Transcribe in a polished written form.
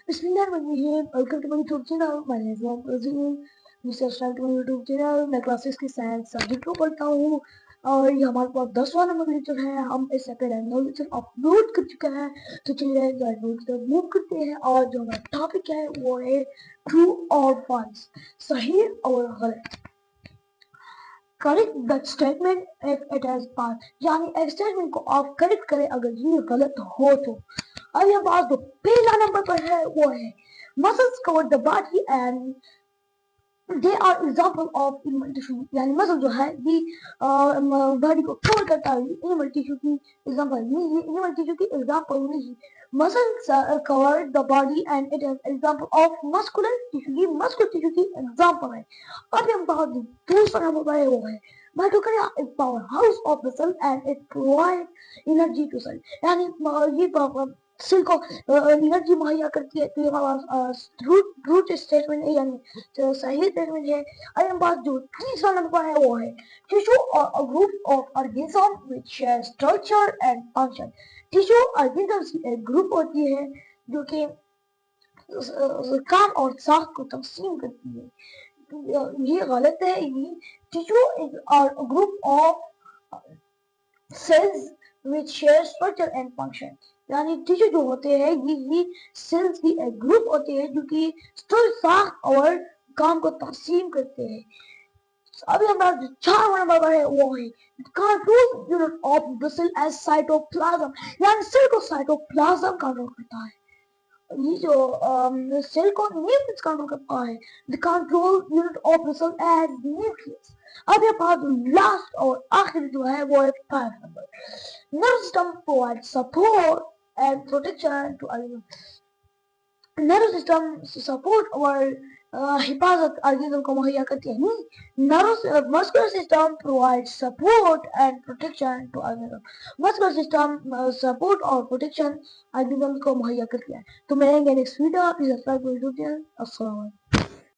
Bismillahirrahmanirrahim. Welcome to my YouTube channel. My name is Mohammed Azim. Please subscribe to my YouTube channel. मैं classes की science subject को पढ़ता हूँ और ये हमारे पास 10वां नंबर लेक्चर है. हम इस सेकंड लेक्चर अपलोड कर चुके हैं, तो चलिए की तरफ मूव करते हैं. और जो हमारा टॉपिक है वो है ट्रू और फॉल्स, सही और गलत. Correct that statement if it has pass, यानी एक स्टेटमेंट को आप करेक्ट करें अगर ये गलत हो तो. अब ये बात जो पहला नंबर पर है वो है muscles cover the body and they are example of animal tissue. यानी मसल जो है ये बॉडी को कवर करता है, एनिमल टिश्यू की एग्जांपल नहीं, ये एनिमल टिश्यू की एग्जांपल नहीं. Muscles cover the body and it is example of muscular tissue, ये मस्कुलर टिश्यू की एग्जांपल है. अब हम बात दूसरा नंबर पर है वो है mitochondria is power house of the cell and it provides energy to cell. यानी ये सेल को एनर्जी मुहैया करती है. तो ये हमारा रूट स्टेटमेंट है, यानी सही स्टेटमेंट है. अगली बात जो तीसरा नंबर है वो है टिश्यू और group of organism which share structure and function. Tissue organism की एक ग्रुप होती है जो कि काम और साख को तकसीम करती है. ये गलत है. ये tissue is a group of cells which share structure and function. यानी टिश्यू जो होते हैं ये सेल्स की एक ग्रुप होते हैं जो कि साख और काम को तकसीम करते हैं. अभी हमारा जो 4वां नंबर है वो है control unit of the cell as cytoplasm. यानी सेल को साइटोप्लाज्म कंट्रोल करता है. ये जो सेल को न्यूक्लियस कंट्रोल करता है. The control unit of the cell as nucleus. अब ये बात लास्ट और आखिरी जो है वो है 5 number. Nerve system provide support and protection to animal. Nerve system support और हिफाजत ऑर्गेनिज्म को मुहैया करती है. नहीं, nerve muscular system provide support and protection to organism. Muscular system support और प्रोटेक्शन ऑर्गेनिज्म को मुहैया करती है. तो मिलेंगे next video. Please subscribe to YouTube channel. अस्सलाम वालेकुम.